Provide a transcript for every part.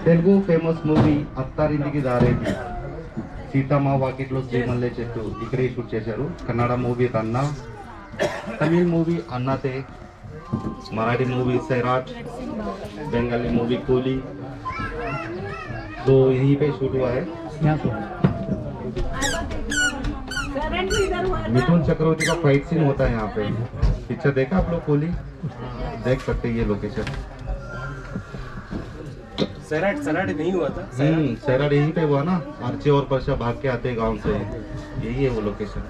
Telugu famous movie Attarintiki Daredi Seethamma వాకిట్లో శ్రీమల్లె చెట్టు ఇక్కడే షూట్ చేశారు. Kannada movie Ranna, Tamil movie Annaatthe, Marathi movie Sairat, Bengali movie Coolie, तो यहीं पे शूट हुआ है. मिथुन चक्रवर्ती का फाइट सीन होता है यहाँ पे. पिक्चर देखा आप लोग? कूली देख सकते हैं. ये लोकेशन सैराट नहीं हुआ था. सैराट यहीं पे हुआ ना. आर्चे और परशा भाग के आते गांव से. यही है वो लोकेशन.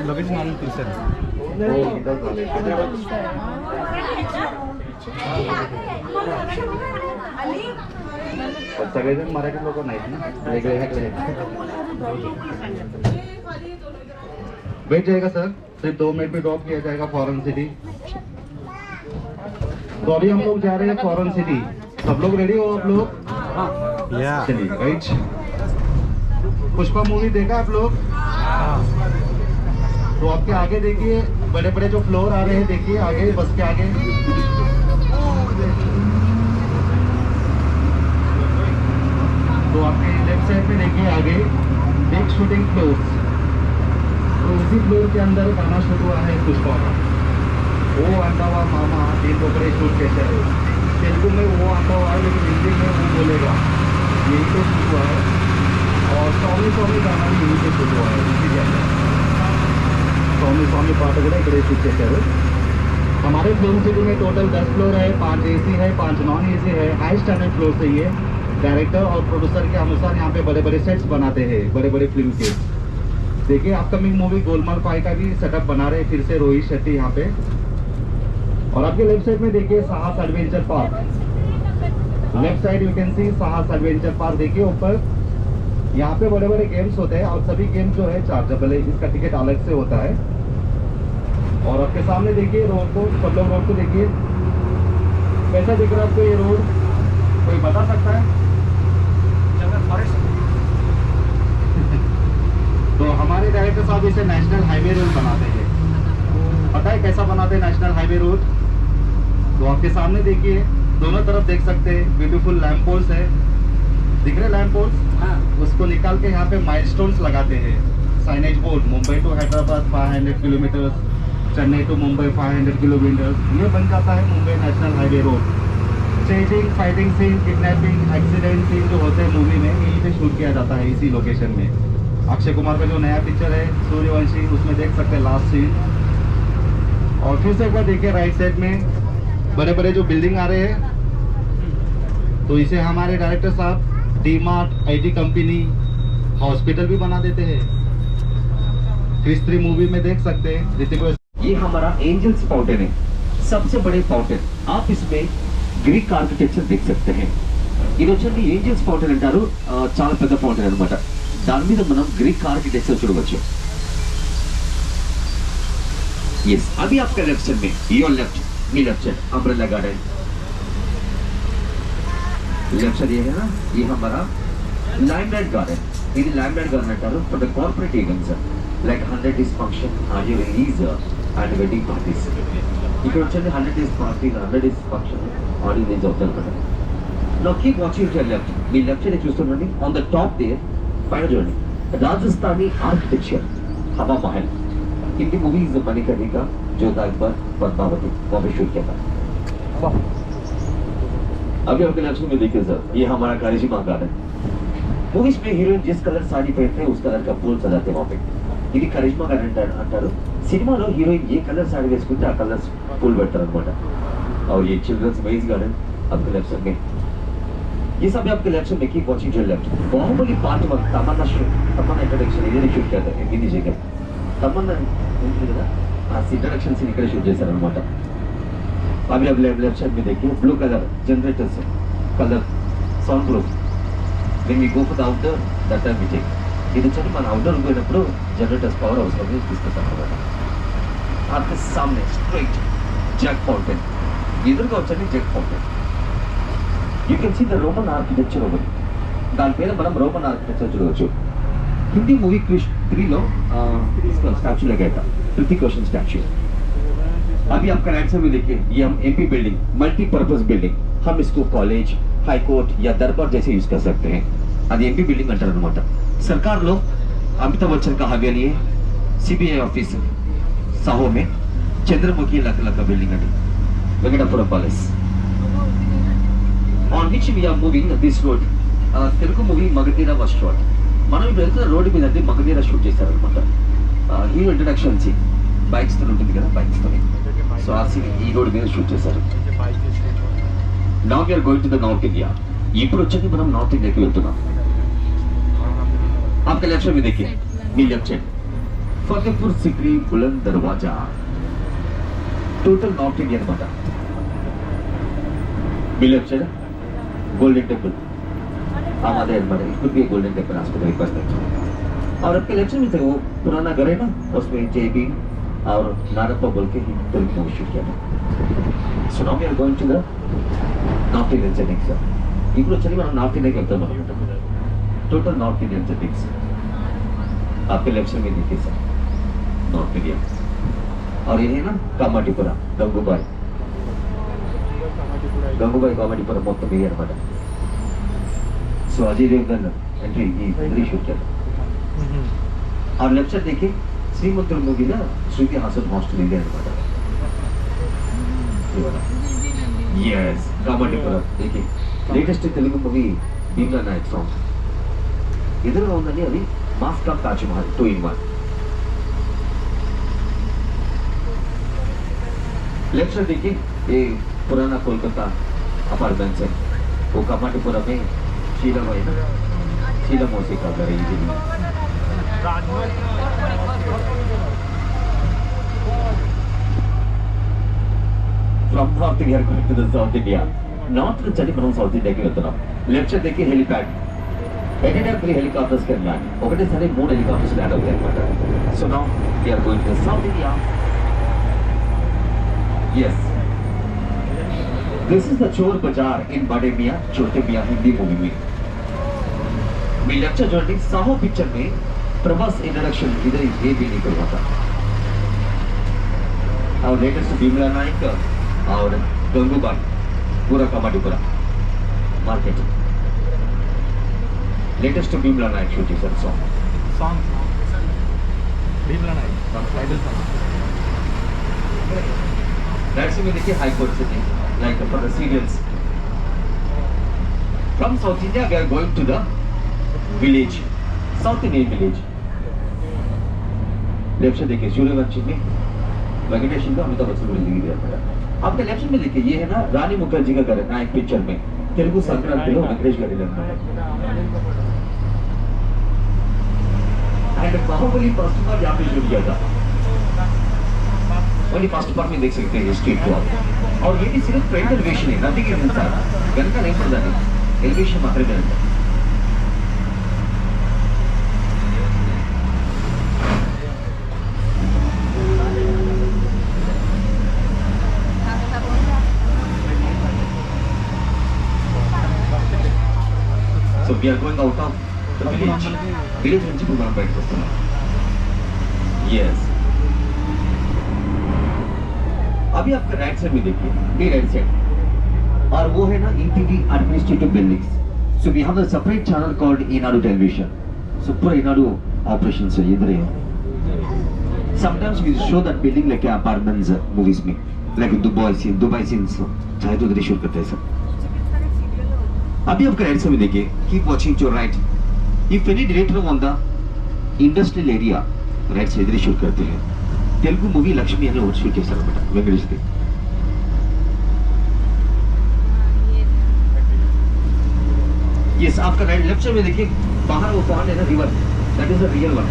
लोकेशन मालूम थी सर. वो इधर सगळेजण मराठी लोक नाहीत ना, वेगळे वेगळे. बैठ जाएगा सर, सिर्फ 2 मिनट में ड्रॉप किया जाएगा फॉरेन सिटी. तो अभी हम लोग जा रहे हैं फॉरेन सिटी. सब लोग रेडी हो आप लोग? हाँ. या चलिए राइट। पुष्पा मूवी देखा आप लोग? तो आपके आगे देखिए बड़े बड़े जो फ्लोर आ रहे हैं, देखिए आगे बस के आगे। तो आपके लेफ्ट साइड में देखिए आगे बिग शूटिंग फ्लोर। तो उसी फ्लोर के अंदर गाना शूट हुआ है पुष्पा का। वो अंडावा मामा तीन टोकरे शूट कैसे है, तेलुगु में वो आता हुआ है लेकिन हिंदी में वो बोलेगा, यही तो शूट हुआ है। और स्वामी स्वामी गाना भी यहीं पे शूट हुआ है इसी के अंदर। स्वामी स्वामी पाठ को इकड़े शूट చేశారు। हमारे फिल्म सिटी में टोटल 10 फ्लोर है, 5 एसी है, 5 नॉन एसी है। हाई स्टैंडर्ड फ्लोर से ये डायरेक्टर और प्रोड्यूसर के अनुसार यहाँ पे बड़े बड़े सेट्स बनाते हैं बड़े बड़े फिल्म के। देखिए अपकमिंग मूवी गोलमाल 5 का भी सेटअप बना रहे फिर से रोहित शेट्टी यहाँ पे। और आपके लेफ्ट साइड में देखिए साहस adventure park. Left side you can see साहस एडवेंचर पार्क। देखिए ऊपर यहाँ पे बड़े बड़े गेम्स होते हैं और सभी गेम जो है चार्जेबल है, इसका टिकट अलग से होता है। और आपके सामने देखिए रोड को, पल्लव रोड को देखिए कैसा दिख रहा है आपको ये रोड, कोई बता सकता है? तो हमारे डायरेक्टर साहब इसे नेशनल हाईवे रोड बनाते हैं। पता है कैसा बनाते हैं नेशनल हाईवे रोड? तो आपके सामने देखिए दोनों तरफ देख सकते हैं ब्यूटीफुल लैंप पोल्स है, दिख रहे लैंप पोल्स? उसको निकाल के यहाँ पे माइलस्टोन्स लगाते हैं। Signage board Mumbai to Hyderabad 500 kilometre, Chennai to Mumbai 500 kilometre, ये बन जाता है Mumbai national highway road. Chasing, fighting scene, kidnapping, accident scene जो होते हैं मूवी में यहीं पे शूट किया जाता है इसी लोकेशन में। अक्षय कुमार का जो नया पिक्चर है सूर्यवंशी, उसमें देख सकते हैं लास्ट सीन। और फिर से एक बार देखिए राइट साइड में बड़े बड़े जो बिल्डिंग आ रहे हैं, तो इसे हमारे डायरेक्टर साहब D mart, IT company, hospital भी बना देते हैं। क्रिस 3 मूवी में देख सकते हैं ऋतिक। ये हमारा एंजल्स फाउंटेन है, सबसे बड़े फाउंटेन। आप इसमें ग्रीक आर्किटेक्चर देख सकते हैं। ఇది వచ్చండి ఏంజల్స్ ఫౌంటైన్ అంటారు, చాలా పెద్ద ఫౌంటైన్ అన్నమాట। దాని మీద మనం గ్రీక్ ఆర్కిటెక్చర్ చూడవచ్చు। यस, अभी आपका लेफ्ट साइड में, योर लेफ्ट, मी left side umbrella garden. Left side ये है ना, ये हमारा लाइमलाइट गार्डन। ఇది लाइमलाइट गार्डन అంటారు for the corporate events like 100 days function, audio release and wedding parties. ఇక్కడ వచ్చేది 100 days party, 100 days function, audio release అవుతుంది కదా। Now keep watching to your left, మీ లెఫ్ట్ సైడ్ చూస్తుండండి। ఆన్ ద టాప్ దేర్ పైన చూడండి Rajasthani architecture हवा महल। Hindi movies Manikarnika, Jodha Akbar, Padmavati वहाँ पे शूट किया था। अभी आपके लेफ्ट में देखिए सर, ये हमारा करिश्मा गार्डन। मूवीज में हीरोइन जिस कलर साड़ी पहनते हैं उस कलर का फूल सजाते हैं वहाँ पे, ఇది కరిష్మా గార్డెన్ అంటారు। సినిమాలో హీరోయిన్ ఏ కలర్ సారీ వేసుకుంటే ఆ కలర్స్ ఫుల్ పెడతారు అనమాట। और ये चिल्ड्रंस मेज गार्डन आपके लेफ्ट साइड में, ये सब आपके लेफ्ट साइड में। Keep watching your left. Baahubali part 1 Tamannaah introduction इधर शूट किया था हिंदी जगह। तमन्ना కదా ఆ ఇంట్రడక్షన్ సీన్ ఇక్కడ షూట్ చేశారు అనమాట। अभी अब लेफ्ट साइड में देखिए blue colour generators colour sound proof. when we go for the outdoor that time we take ఇది వచ్చి మన అవుట్డోర్ పోయినప్పుడు జనరేటర్స్ పవర్ అవసరం తీసుకుంటాం అనమాట। आपके सामने स्ट्रेट जैक फाउंटेन, ఎదురుగా వచ్చి jack fountain. You can see the Roman architecture over, దాని పేరు మనం రోమన్ ఆర్కిటెక్చర్ చూడవచ్చు। हिंदी मूवी क्रिश 3 लो इसका स्टैचू लगाया था, ऋतिक रोशन स्टैचू। अभी आपका राइट साइड में देखिए, ये हम MP बिल्डिंग, मल्टीपर्पज बिल्डिंग, हम इसको कॉलेज, हाई कोर्ट या दरबार जैसे यूज कर सकते हैं। అది MP बिल्डिंग अंटाరు అన్నమాట। सरकारలో अमिताभ बच्चन का हवेली है, CBI ऑफिस साहो में, चंद्रमुखी लका बिल्डिंग अंడి, Venkatapuram palace. on which we are moving this road, Telugu movie Magadheera was shot। మనం ఇప్పుడు వెళ్తున్న రోడ్డు మీద అంటే మగధీర షూట్ చేశారనమాట। హీరో ఇంట్రడక్షన్ సీన్ బైక్స్ తో ఉంటుంది కదా, బైక్స్ తో, సో ఆ సీన్ ఈ రోడ్డు మీద షూట్ చేశారు। Now we are going to the north India. ఇప్పుడు వచ్చేది మనం నార్త్ ఇండియాకి వెళ్తున్నాం। आपके लेफ्ट में देखिए, मी लेफ्ट साइड फतेहपुर सिकरी बुलंद दरवाजा, टोटल नॉर्थ इंडियन अनమాట। मी लेफ्ट साइड गोल्डन टेम्पल, हमारे कुछ भी गोल्डन टेम्पल हॉस्पिटल पर है। और आपके लेफ्ट में वो पुराना घर है ना, उसमें JB और नारप्पा बोल के फिल्म मूवी शूट किया था। So now we are going to the north Indian Chennai sir. ఇప్పుడు వచ్చి మనం నార్త్ ఇండియాకి వెళ్తాం అనమాట टोटल नॉर्थ इंडियन सेटिंग्स आपके लेफ्ट में देखिए सर नॉर्थ इंडिया और ये है ना कामाटीपुरा गंगूबाई कामाटीपुरा మొత్తం ఇది అన్నమాట సో अजय देवगन एंट्री इधर शूट किया और लेफ्ट साइड देखिए श्रीमंतुर मूवी ना श्रुति हासन हॉस्टल ಇದೆ ಅన్నమాట यस कामाटीपुरा देखिए लेटेस्ट तेलुगु मूवी भीमला नायक सॉन्ग ఎదురుగా ఉందండి అది mask of Taj Mahal 2-in-1 left side देखिए ये पुराना कोलकाता अपार्टमेंट्स है वो कमाटीपुरा में शीला भाई ना शीला मौसी का घर है ये from north India to the south India north నుంచి మనం సౌత్ ఇండియాకి వెళ్తున్నాం लेफ्ट साइड देखिए हेलीपैड एनएडब्ल्यू हेलीकॉप्टर्स के लैंड ఒకటే సరే 3 हेलीकॉप्टर्स लैंड అవుతాయి అన్నమాట so now we are going to south India yes this is the Chor Bazaar इन बड़े मियां छोटे मियां हिंदी मूवी में मी लेक्चर जोड़ी साहो पिक्चर में प्रभास इंट्रोडक्शन इधर ये भी नहीं करवा था और लेटेस्ट भीमला नायक और गंगूबाई पूरा Kamathipura market latest Bheemla Nayak shooting sir song Bheemla Nayak title song That's when we get high court sitting, like for the serials. From South India, we are going to the village, South Indian village. Left से देखिए सूर्यवंशी में वेंकटेश का अमिताभ बच्चन को जिंदगी दिया था आपके left में देखिए ये है ना रानी मुखर्जी का घर है नायक पिक्चर में तेलुगु संक्रांति में वेंकटेश गाड़ी लगता है एंड बाहुबली फर्स्ट पार्ट यहाँ पे शूट किया था ओनली फर्स्ट पार्ट में देख सकते हैं स्ट्रीट वॉक और ये भी सिर्फ फ्रंट एलिवेशन है नथिंग इज इनसाइड गन का नहीं पड़ता नहीं एलिवेशन मात्र में So we are going out of the village. Village నుంచి మనం బయటకు వస్తున్నాం. Yes. अभी आपका राइट साइड में देखिए ये राइट साइड और वो है ना ETV administrative buildings so we have a separate channel called Eenadu television so पूरा ईनाडू ऑपरेशंस है इधर है sometimes we show that building like apartments movies में लाइक दुबई सीन्स चाहे तो उधर शूट करते हैं सब अभी आपका राइट साइड में देखिए keep watching your right if any director on the industrial area right side इधर शूट करते हैं तेलुगु मूवी लक्ष्मी अने और शूट చేశారు అన్నమాట వెంకటేష్ ది यस आपका राइट लेफ्ट साइड में देखिए बाहर वो पॉइंट है ना river that is the real one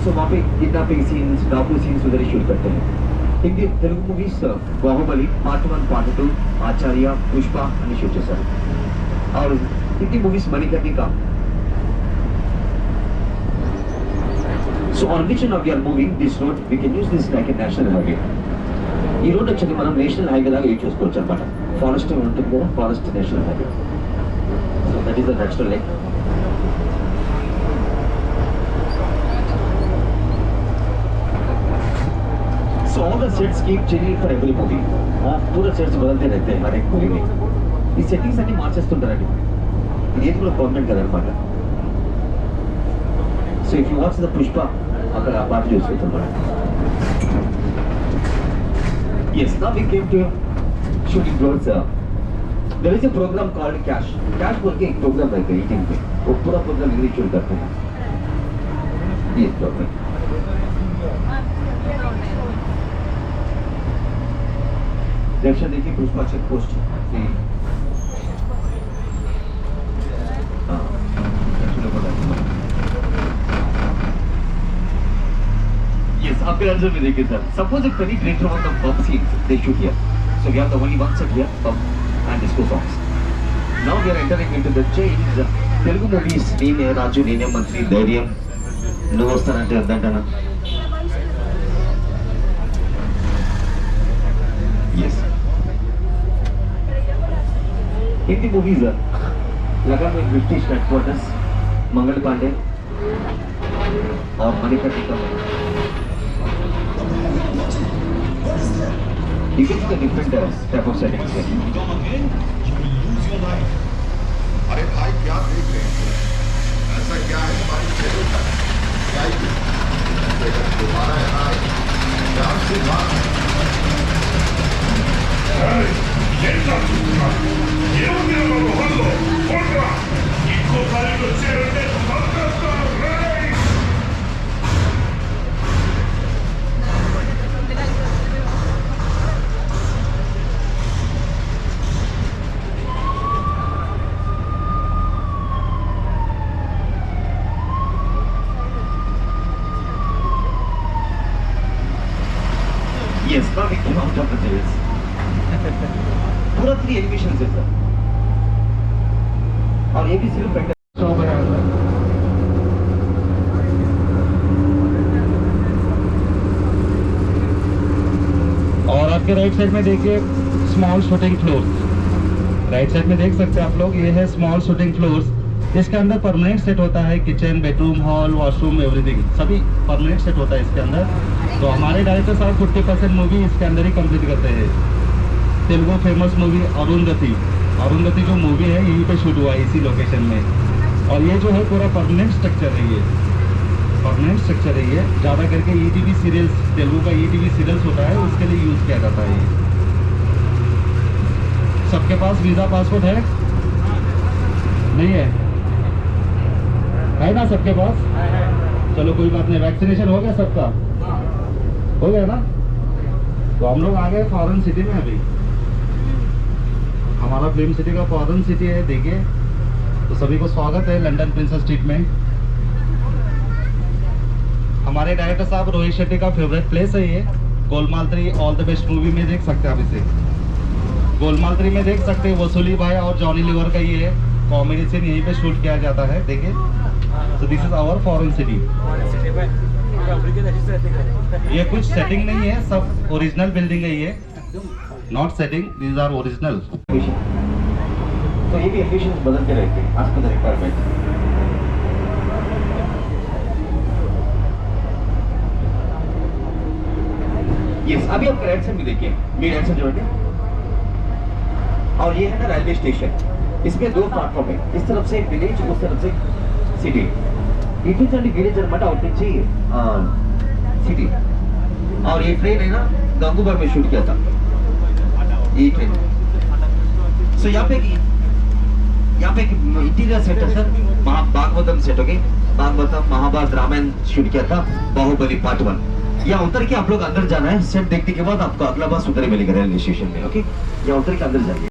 so वहां पे किडनैपिंग सीन्स डाकू सीन्स उधर शूट करते हैं Hindi Telugu movies Baahubali part 1 part 2 Acharya Pushpa अने शूट చేశారు और Hindi movies Manikarnika So on which end of you are moving this road, we can use this like a national highway. ఈ రోడ్ వచ్చి మనం నేషనల్ హైవే లాగా యూజ్ చేసుకోవచ్చు అన్నమాట ఫారెస్ట్ ఉంటుంది కదా forest national highway so that is the national like so all the sets keep changing for every movie पूरा sets बदलते रहते हैं हर एक मूवी में ఈ సెట్టింగ్స్ అన్ని మార్చేస్తుంటారండి ఇది కూడా పర్మనెంట్ కదా అన్నమాట so if you watch the Pushpa అక్కడ ఆ పార్ట్ చూసుకుంటున్నాడు yes now we came to shooting roads there is a program called cash बोल के एक प्रोग्राम रहता है ईटिंग पे वो पूरा प्रोग्राम इंग्लिश शूट करते हैं ये प्रोग्राम दर्शन देखिए पुष्पा चेक पोस्ट Yes, आपके आंसर में देखिए sir. Suppose if any director want the pub scenes, they shoot here. So we have the only one set here, pub and disco songs. Now we are entering into the change. Telugu movies, Neene Raju, Neene Mantri, Dhairyam, Nuvu Vastanante Addantana. Yes. Hindi movies लगा में British headquarters Mangal Pandey और मणिकर्णिका में you can see the different type of settings here. अरे भाई क्या देख रहे हैं? ऐसा क्या है हमारी खेलों का? क्या ही बेटा तुम्हारा यहाँ है? ध्यान से बात Yes, now we came out of the jails. पूरा 3 एलिवेशन है सर और ये भी सिर्फ पेंटर और आपके राइट साइड में देखिए small shooting floors. Right side में देख सकते हैं आप लोग, ये है स्मॉल शूटिंग फ्लोर्स। इसके अंदर परमानेंट सेट होता है, kitchen, bedroom, hall, washroom, everything सभी परमानेंट सेट होता है इसके अंदर। तो हमारे डायरेक्टर साहब 50% मूवी इसके अंदर ही कंप्लीट करते हैं। तेलुगु फेमस मूवी अरुंधति, अरुंधति जो मूवी है यहीं पे शूट हुआ है इसी लोकेशन में। और ये जो है पूरा परमानेंट स्ट्रक्चर है, ये परमानेंट स्ट्रक्चर है। ये ज़्यादा करके ईटीवी सीरियल्स, तेलुगु का ईटीवी सीरियल्स होता है उसके लिए यूज़ किया जाता है। सबके पास वीज़ा पासपोर्ट है? नहीं है? है ना सबके पास? चलो कोई बात नहीं, वैक्सीनेशन हो गया सबका? हो गया ना? तो हम लोग आ गए फॉरेन सिटी में। अभी हमारा फिल्म सिटी का फॉरेन सिटी है, देखिए। तो सभी को स्वागत है लंदन प्रिंसेस स्ट्रीट में। हमारे डायरेक्टर साहब रोहित शेट्टी का फेवरेट प्लेस है ये। Golmaal 3 all the best movie में देख सकते हैं आप इसे। गोलमाल 3 में देख सकते हैं वसूली भाई और जॉनी लीवर का ये कॉमेडी सीन यहीं पे शूट किया जाता है, देखिए। तो this is our foreign city. ये कुछ सेटिंग नहीं है, सब ओरिजिनल बिल्डिंग है ये, not setting, these are original. तो ये भी एफिशिएंसी बदलते रहते हैं आज का रिक्वायरमेंट। यस, अभी आप राइट साइड में देखिए, मेन राइट साइड जो है और ये है ना रेलवे स्टेशन। इसमें 2 प्लेटफॉर्म है, इस तरफ से विलेज, उस तरफ से सिटी। इट इज विलेज అనమాట, आउट నుంచి सिटी। और ये ट्रेन है ना गंगूबाग में शूट किया था ये ट्रेन। सो यहाँ पे इंटीरियर सेट है sir, Bhagavatam set, okay. Bhagavatam, Mahabharat, Ramayan shoot किया था, बाहुबली पार्ट 1। यहाँ उतर के आप लोग अंदर जाना है, सेट देखने के बाद आपको अगला बस उधर ही मिलेगा रेलवे स्टेशन में, ओके। यहाँ उतर के अंदर जाइए।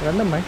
രണ്ടമ്മായി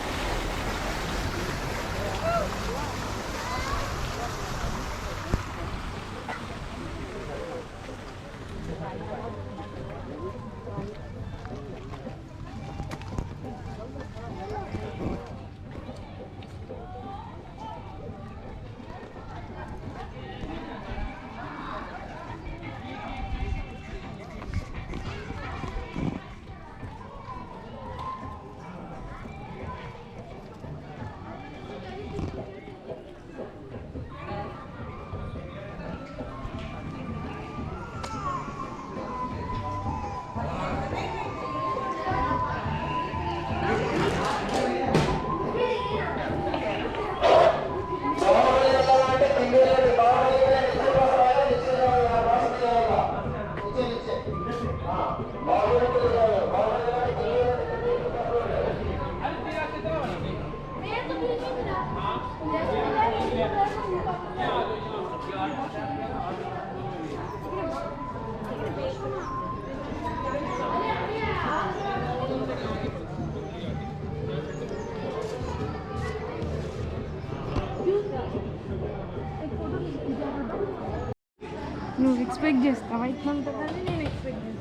నువ్వు ఎక్స్పెక్ట్ చేస్తావా ఇట్లంతా కానీ నేను ఎక్స్పెక్ట్ చేస్తాను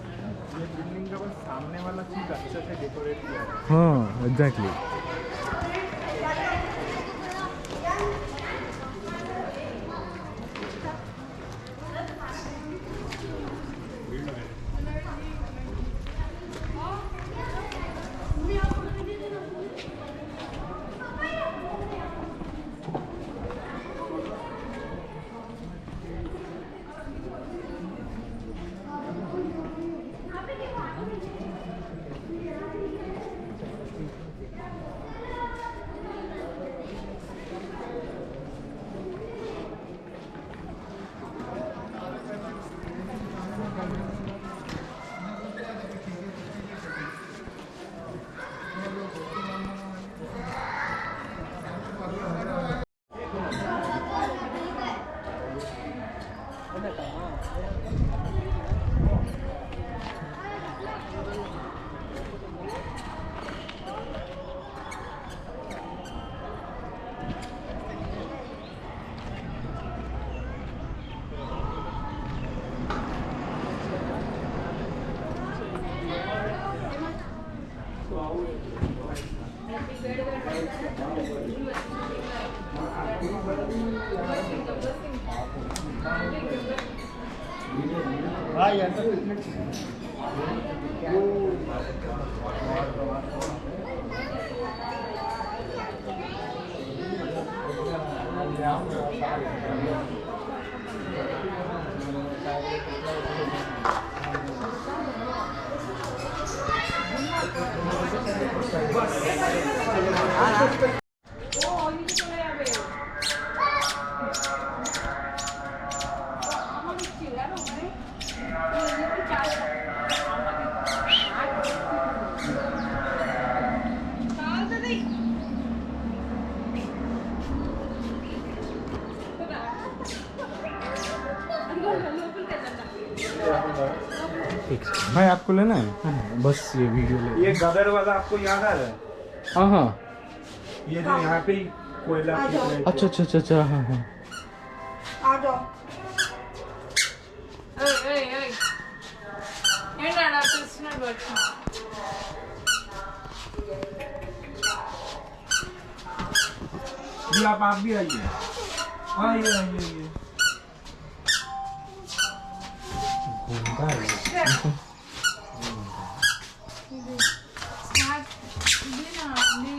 बिल्डिंग का बस सामने वाला चीज अच्छे से डेकोरेट किया है हाँ एग्जैक्टली भाई आपको लेना है बस ये वीडियो ले ये गदर वाला आपको याद आ रहा है? हाँ हाँ ये जो यहाँ पे ही कोयला फेंक रहे थे। अच्छा अच्छा अच्छा अच्छा हाँ हाँ ఆ जाओ ఏయ్ ఏయ్ ఏయ్ ఏంటన్నా చూస్తున్నాడు వచ్చి ये आप भी आइए आइए आइए आइए घूमता है స్నాక్ ఇదేనా అండి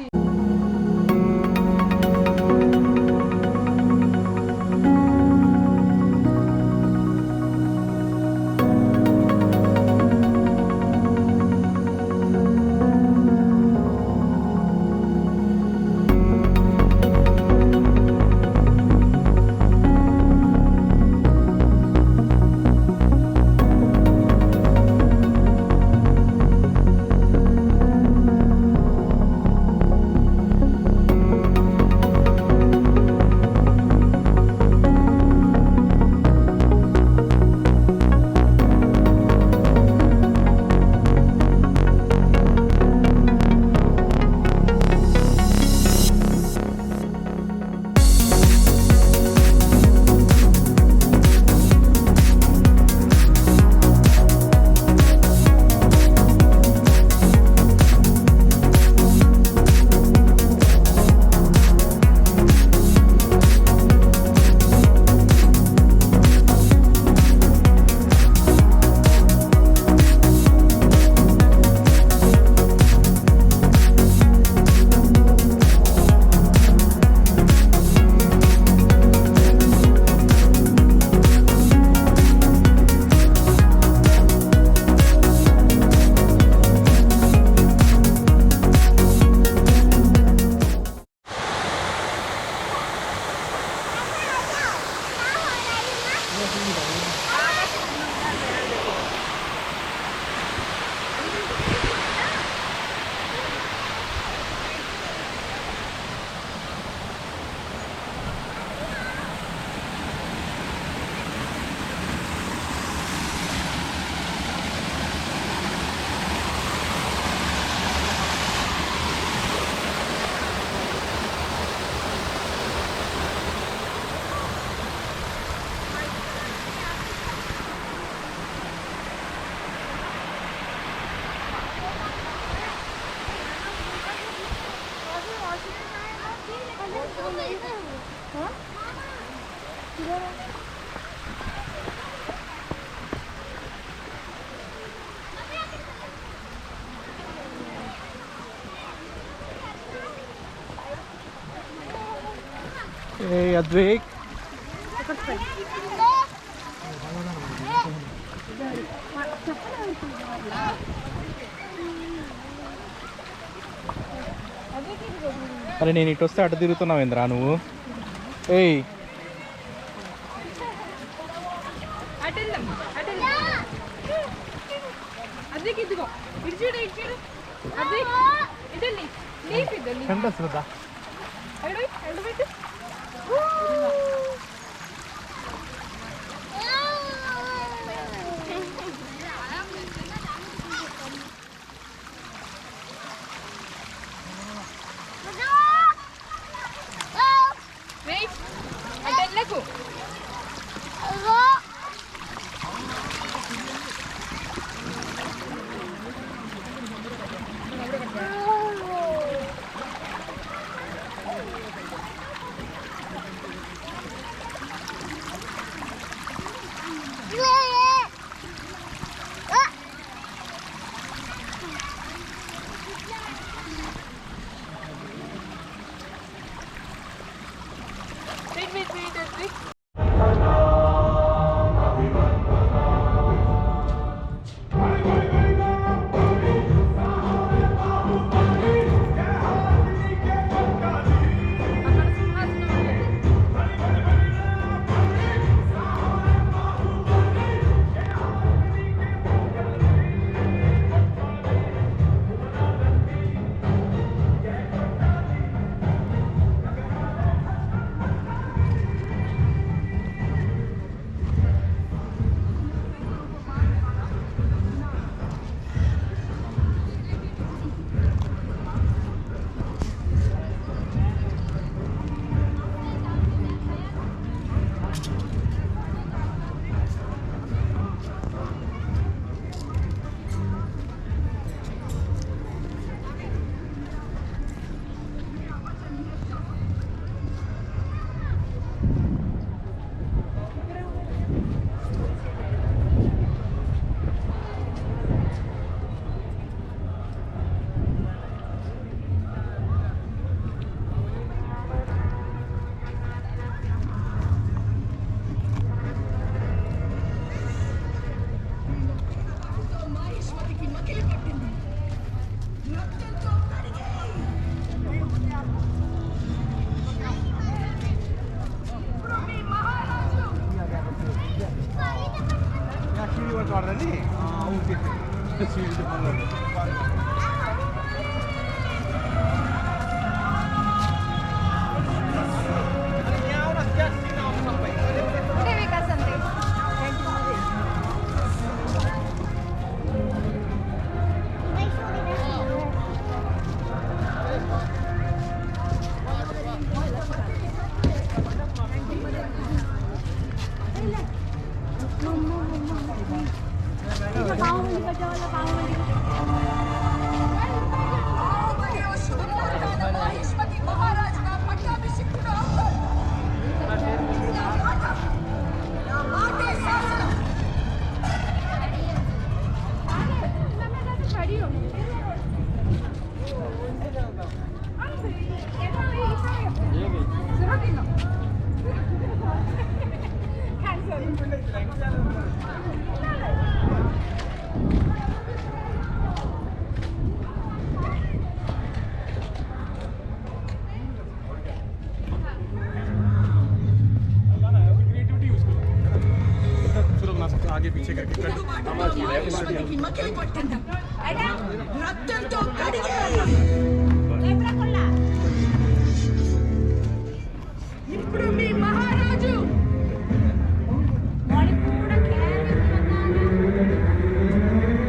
అద్వైక్ అరే నేను ఇటు వస్తే అటు తిరుగుతున్నావు ఏంద్రా నువ్వు? ఏయ్ కనిపిస్తుందా? आगे पीछे करके ఇప్పుడు మీ మహారాజు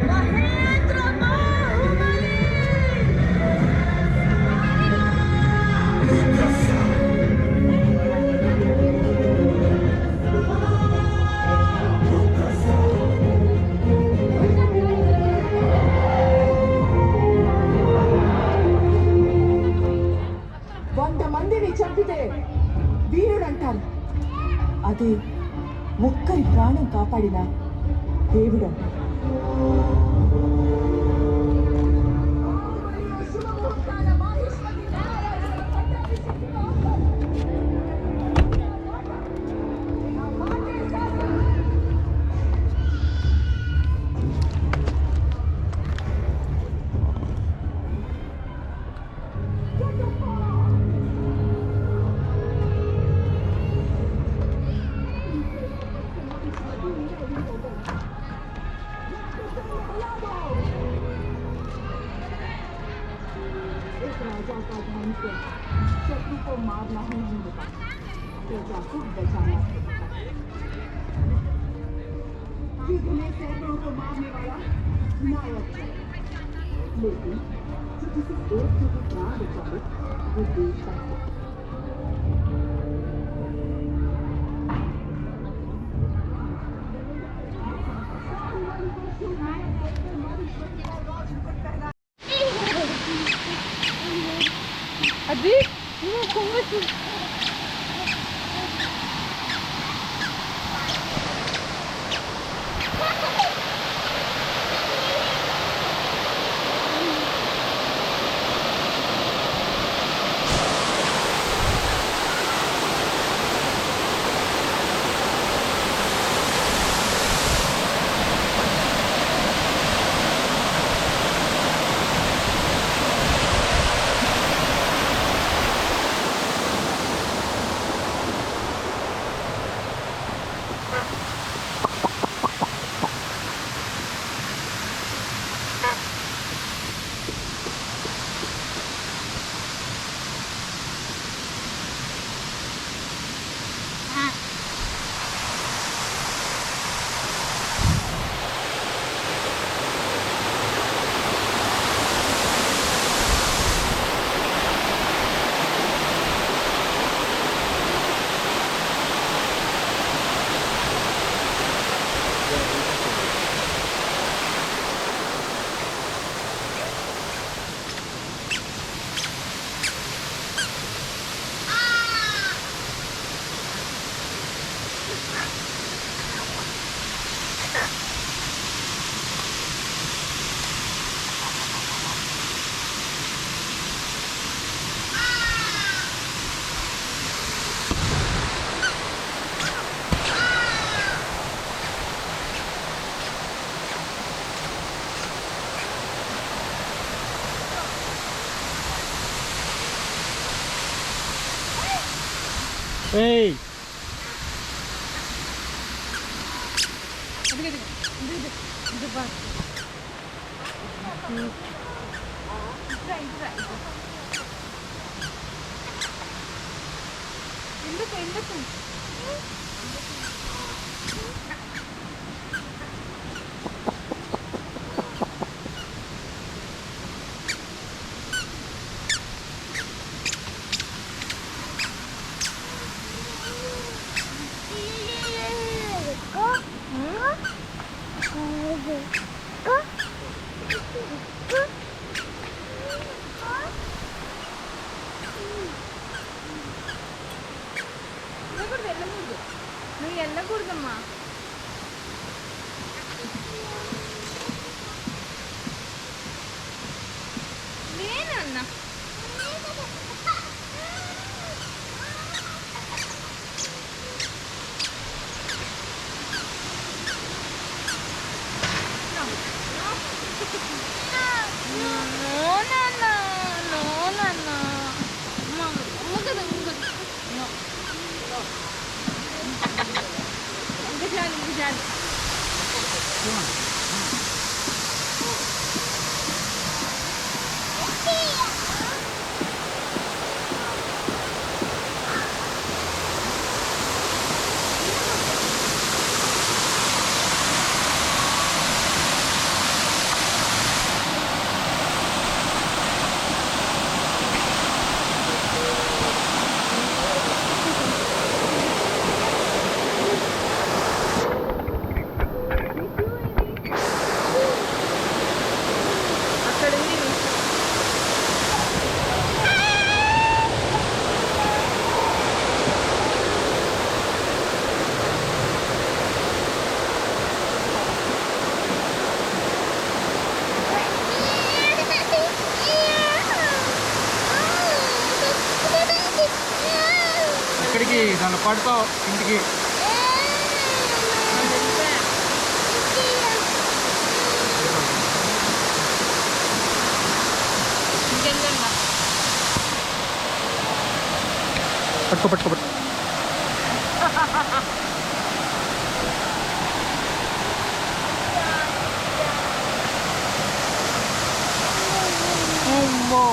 మహేంద్ర బాహుబలి చంపితే వీరుడంటారు. అదే ఒక్కరి ప్రాణం కాపాడిన దేవుడంటారు. राजा का धन से शत्रु को मारना ही नहीं होता, प्रजा को बचाना होता। युद्ध में सैकड़ों को मारने वाला नायक है, लेकिन जो किसी एक को भी प्राण बचाए वो देश का है। अजी कुंभ Hey. నువ్వు వెళ్ళకూడదమ్మా. నేనన్నా ఇక్కడికి దాన్ని పడతావు ఇంటికి. పట్టుకో పట్టుకో పట్టుకో. అమ్మో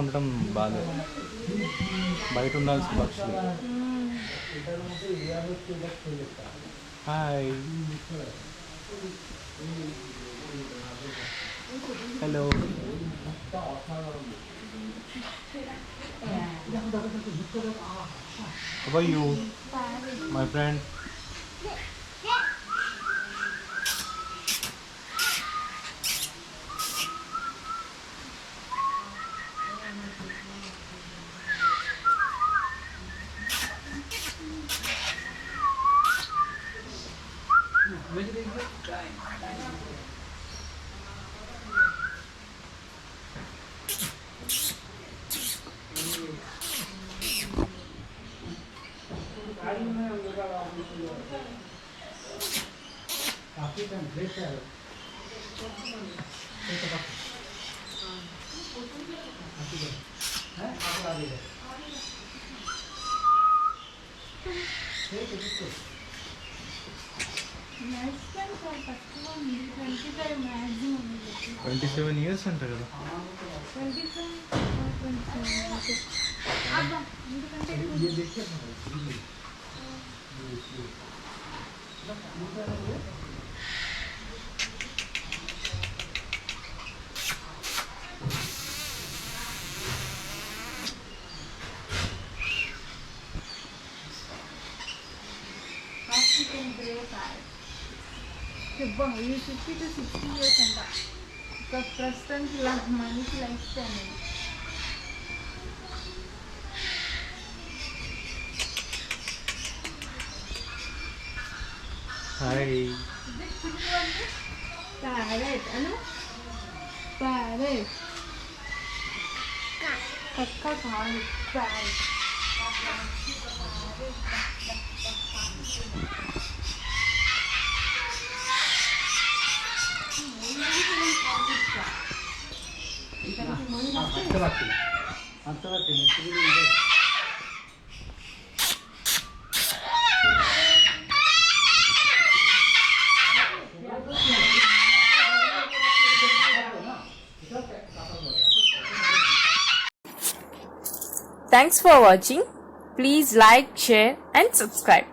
ఉండటం బాగాలేదు, బయట ఉండాల్సిన పక్షులు. Hi, hello, how are you, my friend? Next time sir తక్కువ ఉంది, 25 మ్యాక్సిమం. 27 years అంట కదా. 27 అబ్బా, ఎందుకంటే ఆఫ్రికన్ గ్రే ప్యారెట్ చెప్పండి, ఈ 50 to 60 years అంట. ఒక ప్రస్తుతానికి మనిషి లైఫ్ స్టైల్. హాయ్, ప్యారెట్ అను, ప్యారెట్ కక్క కాదు, parrot. Thanks for watching. Please like, share and subscribe.